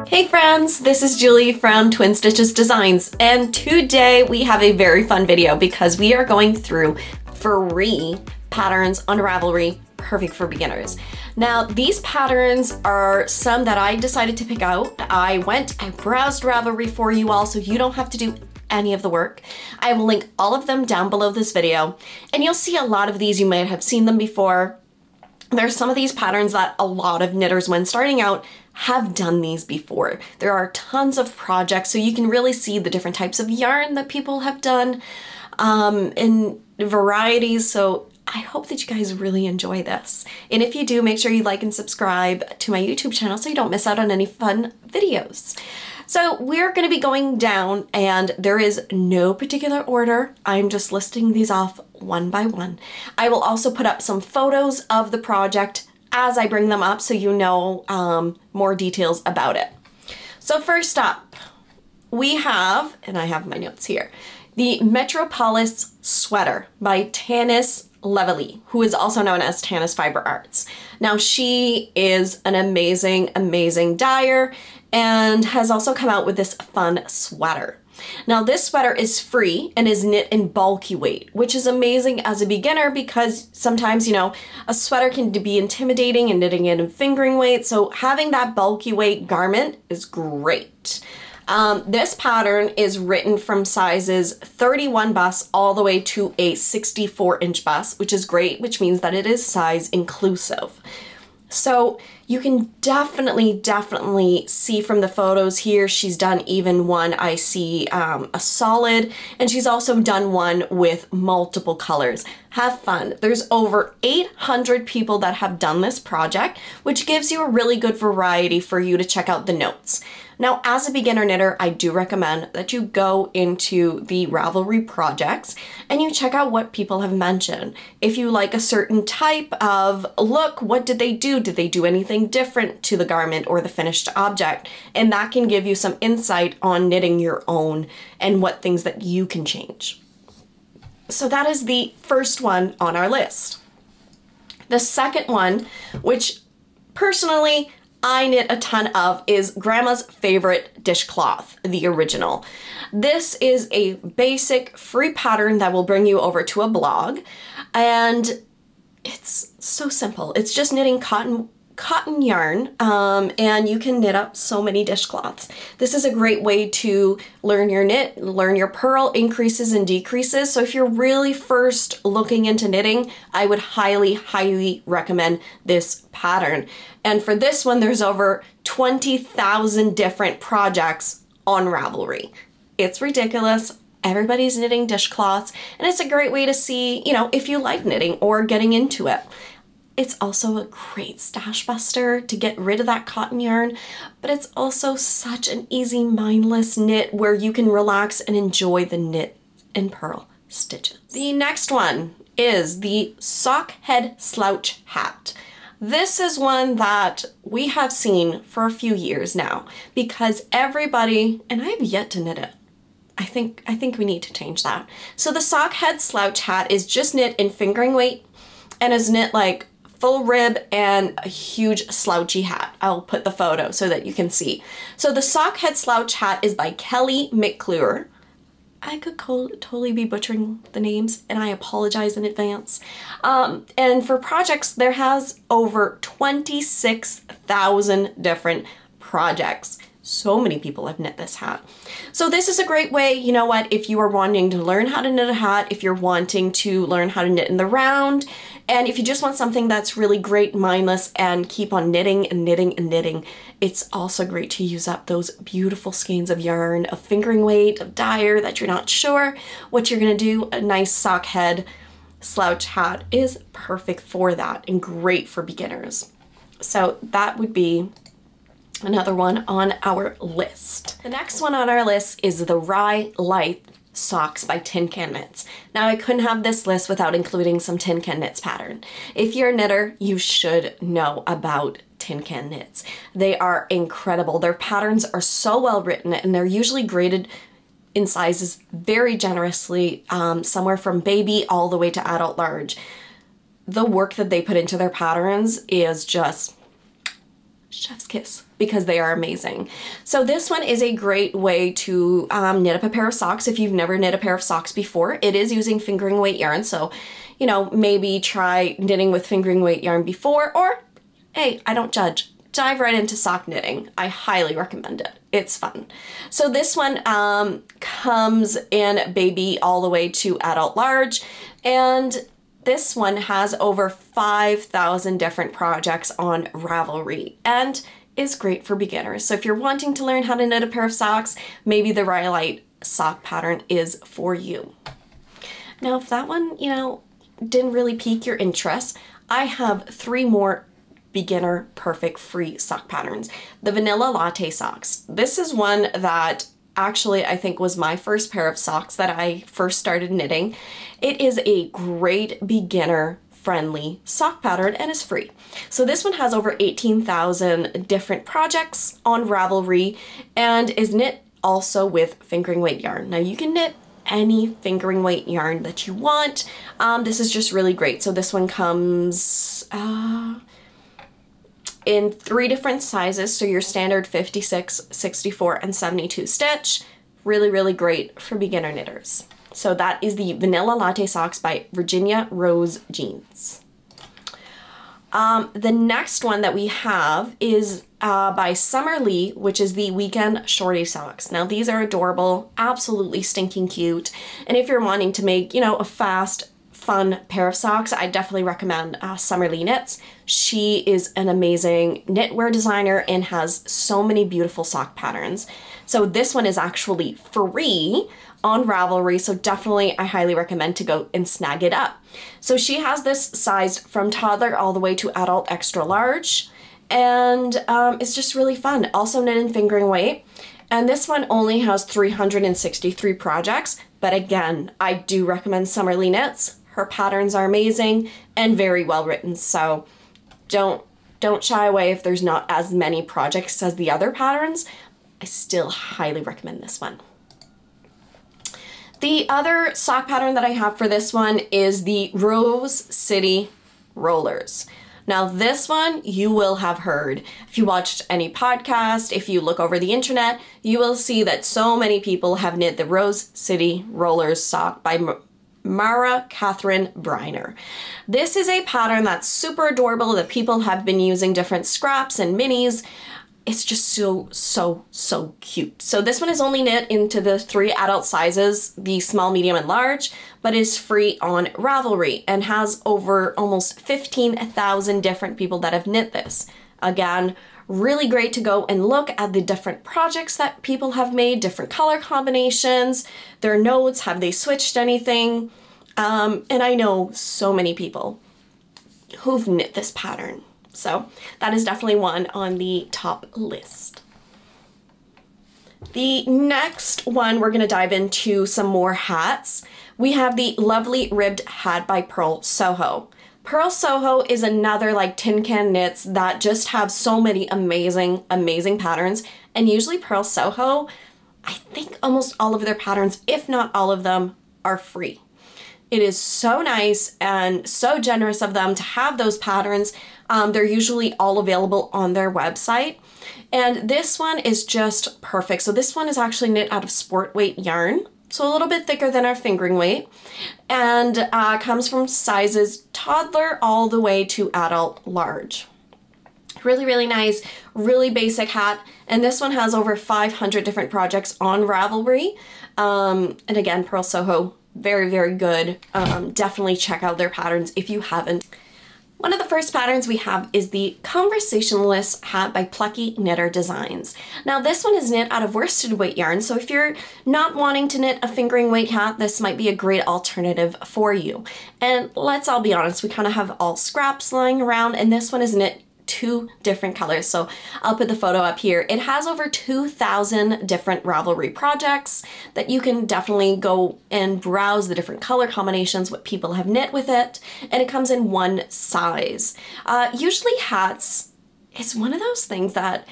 Hey friends, this is Julie from Twin Stitches Designs, and today we have a very fun video because we are going through free patterns on Ravelry, perfect for beginners. Now, these patterns are some that I decided to pick out. I browsed Ravelry for you all so you don't have to do any of the work. I will link all of them down below this video, and you'll see a lot of these. You might have seen them before. There's some of these patterns that a lot of knitters when starting out have done these before. There are tons of projects, so you can really see the different types of yarn that people have done in varieties. So I hope that you guys really enjoy this. And if you do, make sure you like and subscribe to my YouTube channel so you don't miss out on any fun videos. So we're going to be going down, and there is no particular order. I'm just listing these off one by one. I will also put up some photos of the project as I bring them up so you know more details about it. So first up, we have, and I have my notes here, the Metropolis Sweater by Tanis Levely, who is also known as Tanis Fiber Arts. Now, she is an amazing, amazing dyer and has also come out with this fun sweater. Now, this sweater is free and is knit in bulky weight, which is amazing as a beginner because sometimes, you know, a sweater can be intimidating and knitting it in fingering weight. So having that bulky weight garment is great. This pattern is written from sizes 31 bust all the way to a 64-inch bust, which is great, which means that it is size inclusive. So you can definitely see from the photos here, she's done even one, I see a solid, and she's also done one with multiple colors. Have fun. There's over 800 people that have done this project, which gives you a really good variety for you to check out the notes. Now, as a beginner knitter, I do recommend that you go into the Ravelry projects and you check out what people have mentioned. If you like a certain type of look, what did they do? Did they do anything different to the garment or the finished object? And that can give you some insight on knitting your own and what things that you can change. So that is the first one on our list. The second one, which personally I knit a ton of, is Grandma's Favorite Dishcloth, the original. This is a basic free pattern that will bring you over to a blog, and it's so simple. It's just knitting cotton yarn, and you can knit up so many dishcloths. This is a great way to learn your knit, learn your purl increases and decreases. So if you're really first looking into knitting, I would highly recommend this pattern. And for this one, there's over 20,000 different projects on Ravelry. It's ridiculous. Everybody's knitting dishcloths, and it's a great way to see, you know, if you like knitting or getting into it. It's also a great stash buster to get rid of that cotton yarn, but it's also such an easy, mindless knit where you can relax and enjoy the knit and purl stitches. The next one is the Sock Head Slouch Hat. This is one that we have seen for a few years now because everybody, and I have yet to knit it. I think we need to change that. So the Sock Head Slouch Hat is just knit in fingering weight and is knit like full rib and a huge slouchy hat. I'll put the photo so that you can see. So the Sock Head Slouch Hat is by Kelly McClure. I could totally be butchering the names, and I apologize in advance. And for projects, there has over 26,000 different projects. So many people have knit this hat. So this is a great way, you know what, if you are wanting to learn how to knit a hat, if you're wanting to learn how to knit in the round, and if you just want something that's really great, mindless, and keep on knitting and knitting and knitting, it's also great to use up those beautiful skeins of yarn, of fingering weight, of dyer that you're not sure what you're gonna do. A nice sock head slouch hat is perfect for that and great for beginners. So that would be another one on our list. The next one on our list is the Rye Light Socks by Tin Can Knits. Now, I couldn't have this list without including some Tin Can Knits pattern. If you're a knitter, you should know about Tin Can Knits. They are incredible. Their patterns are so well written, and they're usually graded in sizes very generously, somewhere from baby all the way to adult large. The work that they put into their patterns is just chef's kiss, because they are amazing. So this one is a great way to knit up a pair of socks if you've never knit a pair of socks before. It is using fingering weight yarn, so you know, maybe try knitting with fingering weight yarn before, or hey, I don't judge. Dive right into sock knitting. I highly recommend it. It's fun. So this one comes in baby all the way to adult large, and this one has over 5,000 different projects on Ravelry and is great for beginners. So if you're wanting to learn how to knit a pair of socks, maybe the Rhyolite sock pattern is for you. Now, if that one, you know, didn't really pique your interest, I have 3 more beginner perfect free sock patterns. The vanilla latte socks. This is one that actually I think was my first pair of socks that I first started knitting. It is a great beginner friendly sock pattern and is free. So this one has over 18,000 different projects on Ravelry and is knit also with fingering weight yarn. Now you can knit any fingering weight yarn that you want. This is just really great. So this one comes in 3 different sizes, so your standard 56, 64, and 72 stitch. Really, really great for beginner knitters. So that is the Vanilla Latte Socks by Virginia Rose Jeans. The next one that we have is by Summer Lee, which is the Weekend Shorty Socks. Now these are adorable, absolutely stinking cute, and if you're wanting to make, you know, a fast, fun pair of socks, I definitely recommend Summer Lee Knits. She is an amazing knitwear designer and has so many beautiful sock patterns. So this one is actually free on Ravelry, so definitely I highly recommend to go and snag it up. So she has this sized from toddler all the way to adult extra large, and it's just really fun. Also knit in fingering weight. And this one only has 363 projects, but again, I do recommend Summer Lee Knits. Her patterns are amazing and very well written, so don't shy away if there's not as many projects as the other patterns. I still highly recommend this one. The other sock pattern that I have for this one is the Rose City Rollers. Now this one you will have heard. If you watched any podcast, if you look over the internet, you will see that so many people have knit the Rose City Rollers sock by Mara Catherine Briner. This is a pattern that's super adorable that people have been using different scraps and minis. It's just so cute. So this one is only knit into the 3 adult sizes, the small, medium, and large, but is free on Ravelry and has over almost 15,000 different people that have knit this. Again, really great to go and look at the different projects that people have made, different color combinations, their notes, have they switched anything? And I know so many people who've knit this pattern. So that is definitely one on the top list. The next one, we're going to dive into some more hats. We have the lovely ribbed hat by Purl Soho. Purl Soho is another like tin can knits that just have so many amazing patterns, and usually Purl Soho, I think almost all of their patterns, if not all of them, are free. It is so nice and so generous of them to have those patterns. They're usually all available on their website. And this one is just perfect. So this one is actually knit out of sport weight yarn. So a little bit thicker than our fingering weight. And comes from sizes toddler all the way to adult large. Really, really nice, really basic hat. And this one has over 500 different projects on Ravelry. And again, Purl Soho, very, very good. Definitely check out their patterns if you haven't. One of the first patterns we have is the Conversationalist hat by Plucky Knitter Designs. Now this one is knit out of worsted weight yarn, so if you're not wanting to knit a fingering weight hat, this might be a great alternative for you. And let's all be honest, we kind of have all scraps lying around, and this one is knit 2 different colors. So I'll put the photo up here. It has over 2,000 different Ravelry projects that you can definitely go and browse the different color combinations, what people have knit with it, and it comes in 1 size. Usually hats is one of those things that,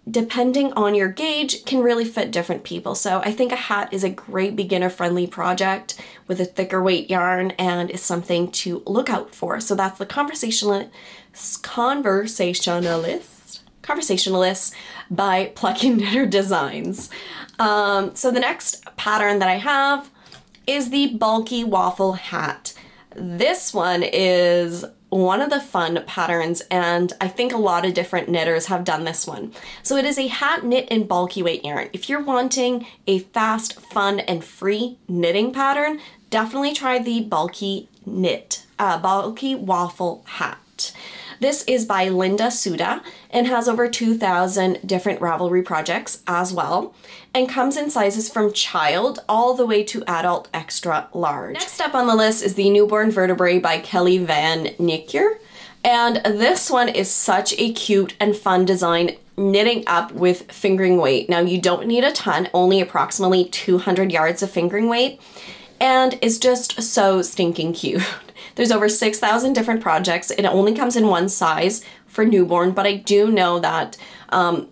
depending on your gauge, can really fit different people. So I think a hat is a great beginner-friendly project with a thicker weight yarn and is something to look out for. So that's the Conversationalist Conversationalist by Plucky Knitter Designs. So the next pattern that I have is the bulky waffle hat. This one is one of the fun patterns, and I think a lot of different knitters have done this one. So it is a hat knit in bulky weight yarn. If you're wanting a fast, fun, and free knitting pattern, definitely try the bulky waffle hat. This is by Suda and has over 2,000 different Ravelry projects as well, and comes in sizes from child all the way to adult extra large. Next up on the list is the Newborn Vertebrae by Kelly Van Niekerk, and this one is such a cute and fun design, knitting up with fingering weight. Now you don't need a ton, only approximately 200 yards of fingering weight, and it's just so stinking cute. There's over 6,000 different projects. It only comes in one size for newborn, but I do know that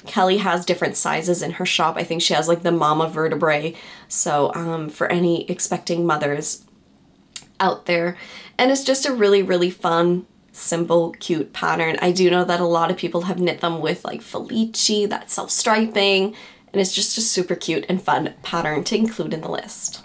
Kelly has different sizes in her shop. I think she has like the Mama Vertebrae, so for any expecting mothers out there. And it's just a really, really fun, simple, cute pattern. I do know that a lot of people have knit them with like Felici, that self-striping, and it's just a super cute and fun pattern to include in the list.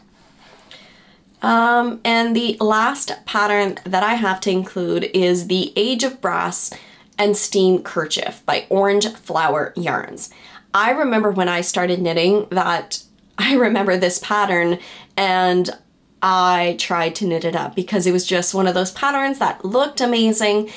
And the last pattern that I have to include is the Age of Brass and Steam Kerchief by Orange Flower Yarns. I remember when I started knitting that I remember this pattern, and I tried to knit it up because it was just one of those patterns that looked amazing.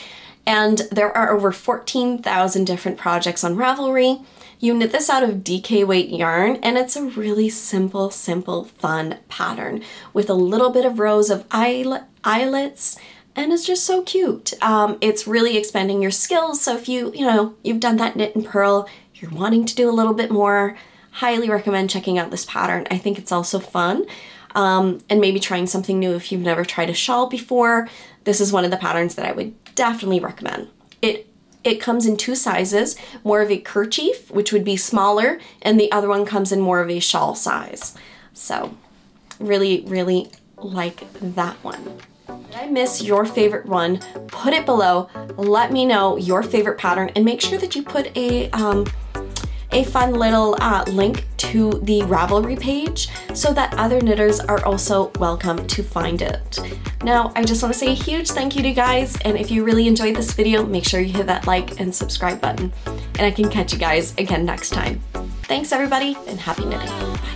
And there are over 14,000 different projects on Ravelry. You knit this out of DK weight yarn, and it's a really simple, fun pattern with a little bit of rows of eyelets, and it's just so cute. It's really expanding your skills, so if you've done that knit and purl, you're wanting to do a little bit more, highly recommend checking out this pattern. I think it's also fun, and maybe trying something new if you've never tried a shawl before. This is one of the patterns that I would definitely recommend. It comes in two sizes, more of a kerchief, which would be smaller, and the other one comes in more of a shawl size. So really, really like that one. Did I miss your favorite one? Put it below. Let me know your favorite pattern, and make sure that you put a fun little link to the Ravelry page so that other knitters are also welcome to find it. Now, I just want to say a huge thank you to you guys, and if you really enjoyed this video, make sure you hit that like and subscribe button, and I can catch you guys again next time. Thanks everybody, and happy knitting. Bye.